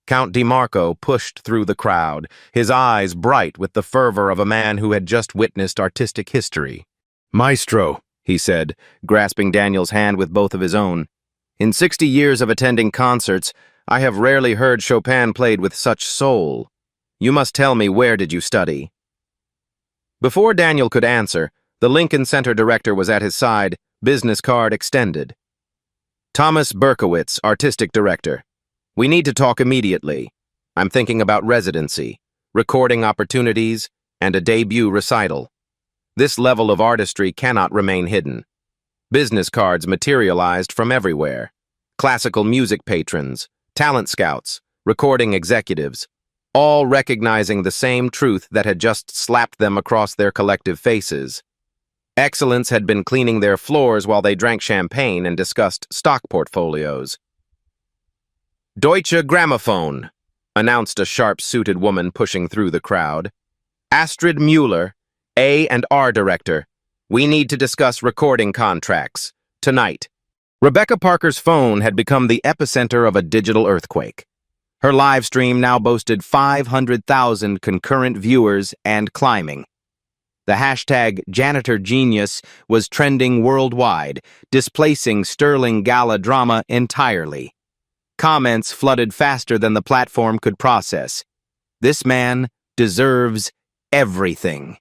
Count DeMarco pushed through the crowd, his eyes bright with the fervor of a man who had just witnessed artistic history. "Maestro," he said, grasping Daniel's hand with both of his own. "In 60 years of attending concerts, I have rarely heard Chopin played with such soul. You must tell me, where did you study?" Before Daniel could answer, the Lincoln Center director was at his side, business card extended. "Thomas Berkowitz, artistic director. We need to talk immediately. I'm thinking about residency, recording opportunities, and a debut recital. This level of artistry cannot remain hidden." Business cards materialized from everywhere. Classical music patrons, talent scouts, recording executives, all recognizing the same truth that had just slapped them across their collective faces. Excellence had been cleaning their floors while they drank champagne and discussed stock portfolios. "Deutsche Grammophon," announced a sharp-suited woman pushing through the crowd. "Astrid Mueller, A&R director. We need to discuss recording contracts. Tonight." Rebecca Parker's phone had become the epicenter of a digital earthquake. Her live stream now boasted 500,000 concurrent viewers and climbing. The hashtag #JanitorGenius was trending worldwide, displacing Sterling Gala drama entirely. Comments flooded faster than the platform could process. "This man deserves everything.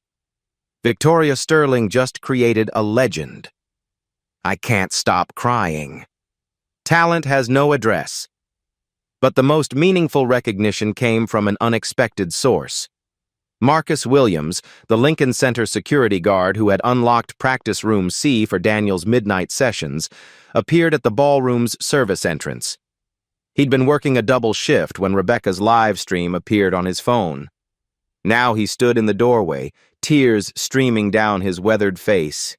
Victoria Sterling just created a legend. I can't stop crying." Talent has no address. But the most meaningful recognition came from an unexpected source. Marcus Williams, the Lincoln Center security guard who had unlocked Practice Room C for Daniel's midnight sessions, appeared at the ballroom's service entrance. He'd been working a double shift when Rebecca's live stream appeared on his phone. Now he stood in the doorway, tears streaming down his weathered face.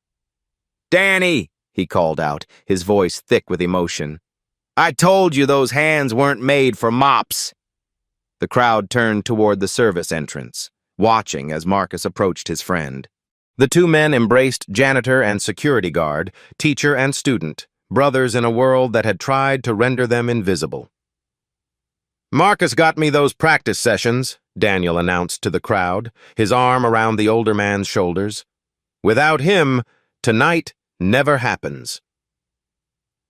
"Danny," he called out, his voice thick with emotion. "I told you those hands weren't made for mops." The crowd turned toward the service entrance, watching as Marcus approached his friend. The two men embraced janitor and security guard, teacher and student, brothers in a world that had tried to render them invisible. "Marcus got me those practice sessions," Daniel announced to the crowd, his arm around the older man's shoulders. "Without him, tonight never happens."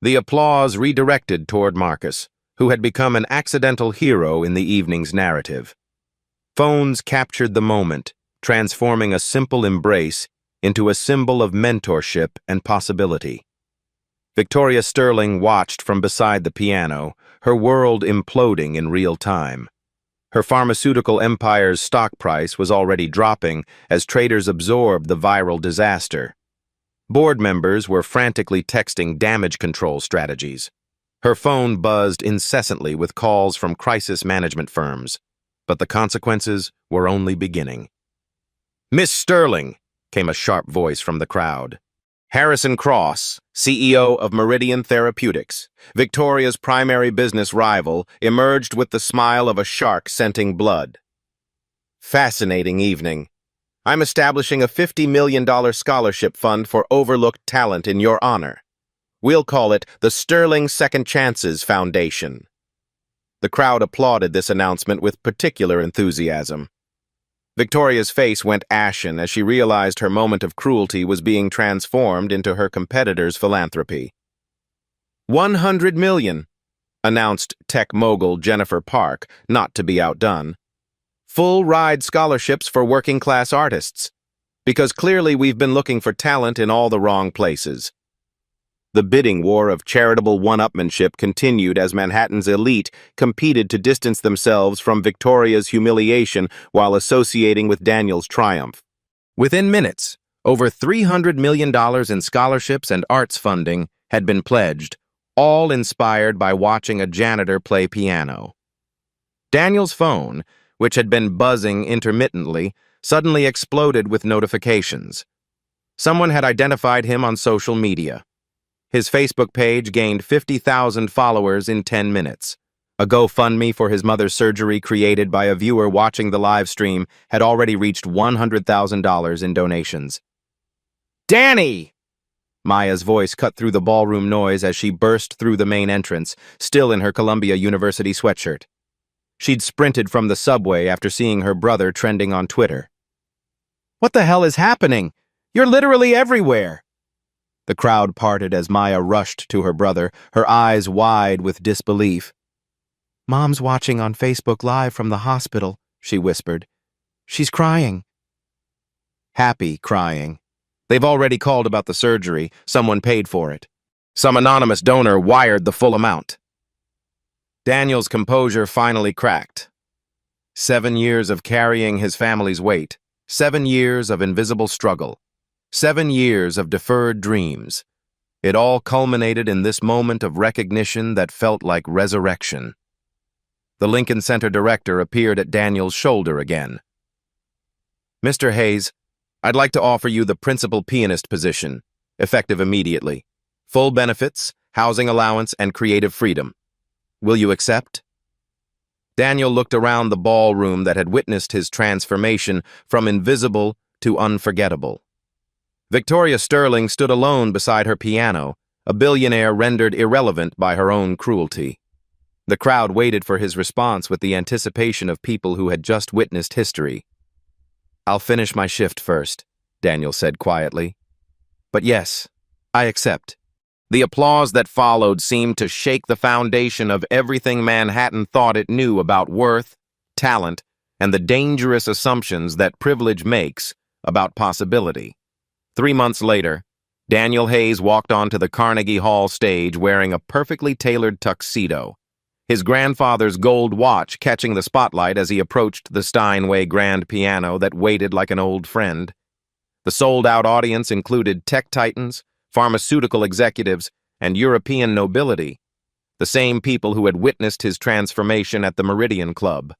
The applause redirected toward Marcus, who had become an accidental hero in the evening's narrative. Phones captured the moment, transforming a simple embrace into a symbol of mentorship and possibility. Victoria Sterling watched from beside the piano, her world imploding in real time. Her pharmaceutical empire's stock price was already dropping as traders absorbed the viral disaster. Board members were frantically texting damage control strategies. Her phone buzzed incessantly with calls from crisis management firms, but the consequences were only beginning. "Miss Sterling," came a sharp voice from the crowd. Harrison Cross, CEO of Meridian Therapeutics, Victoria's primary business rival, emerged with the smile of a shark scenting blood. "Fascinating evening. I'm establishing a $50 million scholarship fund for overlooked talent in your honor. We'll call it the Sterling Second Chances Foundation." The crowd applauded this announcement with particular enthusiasm. Victoria's face went ashen as she realized her moment of cruelty was being transformed into her competitor's philanthropy. $100 million, announced tech mogul Jennifer Park, not to be outdone. Full-ride scholarships for working-class artists. Because clearly we've been looking for talent in all the wrong places. The bidding war of charitable one-upmanship continued as Manhattan's elite competed to distance themselves from Victoria's humiliation while associating with Daniel's triumph. Within minutes, over $300 million in scholarships and arts funding had been pledged, all inspired by watching a janitor play piano. Daniel's phone, which had been buzzing intermittently, suddenly exploded with notifications. Someone had identified him on social media. His Facebook page gained 50,000 followers in 10 minutes. A GoFundMe for his mother's surgery created by a viewer watching the live stream had already reached $100,000 in donations. "Danny!" Maya's voice cut through the ballroom noise as she burst through the main entrance, still in her Columbia University sweatshirt. She'd sprinted from the subway after seeing her brother trending on Twitter. "What the hell is happening? You're literally everywhere!" The crowd parted as Maya rushed to her brother, her eyes wide with disbelief. "Mom's watching on Facebook Live from the hospital," she whispered. "She's crying." Happy crying. They've already called about the surgery. Someone paid for it. Some anonymous donor wired the full amount. Daniel's composure finally cracked. 7 years of carrying his family's weight. 7 years of invisible struggle. 7 years of deferred dreams. It all culminated in this moment of recognition that felt like resurrection. The Lincoln Center director appeared at Daniel's shoulder again. "Mr. Hayes, I'd like to offer you the principal pianist position, effective immediately. Full benefits, housing allowance, and creative freedom. Will you accept?" Daniel looked around the ballroom that had witnessed his transformation from invisible to unforgettable. Victoria Sterling stood alone beside her piano, a billionaire rendered irrelevant by her own cruelty. The crowd waited for his response with the anticipation of people who had just witnessed history. "I'll finish my shift first," Daniel said quietly. "But yes, I accept." The applause that followed seemed to shake the foundation of everything Manhattan thought it knew about worth, talent, and the dangerous assumptions that privilege makes about possibility. 3 months later, Daniel Hayes walked onto the Carnegie Hall stage wearing a perfectly tailored tuxedo, his grandfather's gold watch catching the spotlight as he approached the Steinway grand piano that waited like an old friend. The sold-out audience included tech titans, pharmaceutical executives, and European nobility, the same people who had witnessed his transformation at the Meridian Club.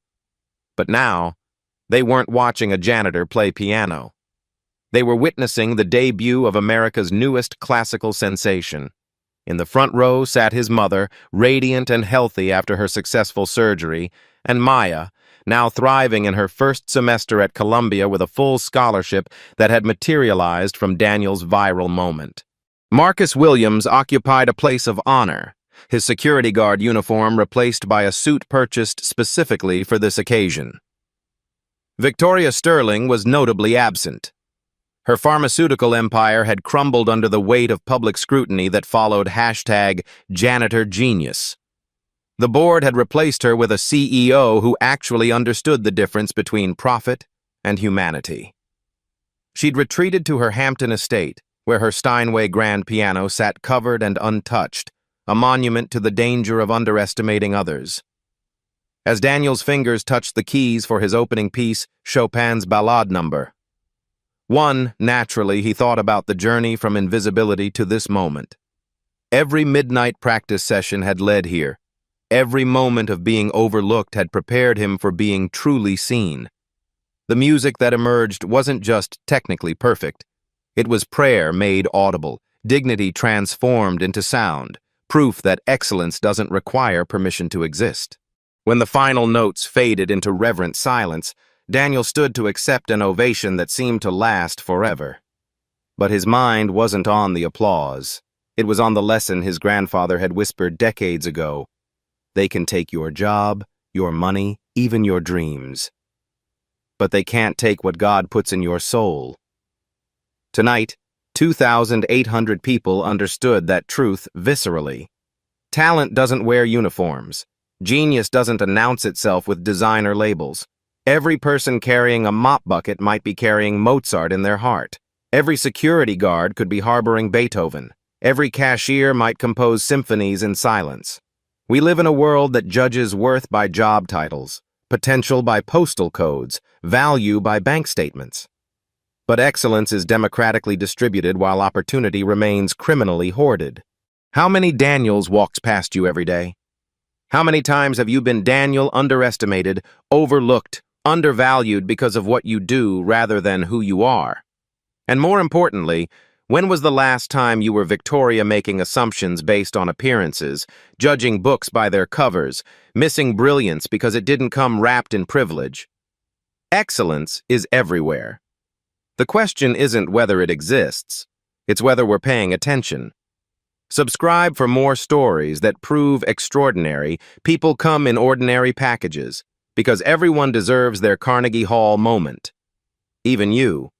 But now, they weren't watching a janitor play piano. They were witnessing the debut of America's newest classical sensation. In the front row sat his mother, radiant and healthy after her successful surgery, and Maya, now thriving in her first semester at Columbia with a full scholarship that had materialized from Daniel's viral moment. Marcus Williams occupied a place of honor, his security guard uniform replaced by a suit purchased specifically for this occasion. Victoria Sterling was notably absent. Her pharmaceutical empire had crumbled under the weight of public scrutiny that followed #JanitorGenius. The board had replaced her with a CEO who actually understood the difference between profit and humanity. She'd retreated to her Hampton estate, where her Steinway grand piano sat covered and untouched, a monument to the danger of underestimating others. As Daniel's fingers touched the keys for his opening piece, Chopin's Ballade Number 1, naturally, he thought about the journey from invisibility to this moment. Every midnight practice session had led here. Every moment of being overlooked had prepared him for being truly seen. The music that emerged wasn't just technically perfect. It was prayer made audible, dignity transformed into sound, proof that excellence doesn't require permission to exist. When the final notes faded into reverent silence, Daniel stood to accept an ovation that seemed to last forever. But his mind wasn't on the applause. It was on the lesson his grandfather had whispered decades ago. They can take your job, your money, even your dreams. But they can't take what God puts in your soul. Tonight, 2,800 people understood that truth viscerally. Talent doesn't wear uniforms. Genius doesn't announce itself with designer labels. Every person carrying a mop bucket might be carrying Mozart in their heart. Every security guard could be harboring Beethoven. Every cashier might compose symphonies in silence. We live in a world that judges worth by job titles, potential by postal codes, value by bank statements. But excellence is democratically distributed while opportunity remains criminally hoarded. How many Daniels walks past you every day? How many times have you been Daniel underestimated, overlooked, undervalued because of what you do rather than who you are? And more importantly, when was the last time you were Victoria making assumptions based on appearances, judging books by their covers, missing brilliance because it didn't come wrapped in privilege? Excellence is everywhere. The question isn't whether it exists, it's whether we're paying attention. Subscribe for more stories that prove extraordinary. People come in ordinary packages, because everyone deserves their Carnegie Hall moment. Even you.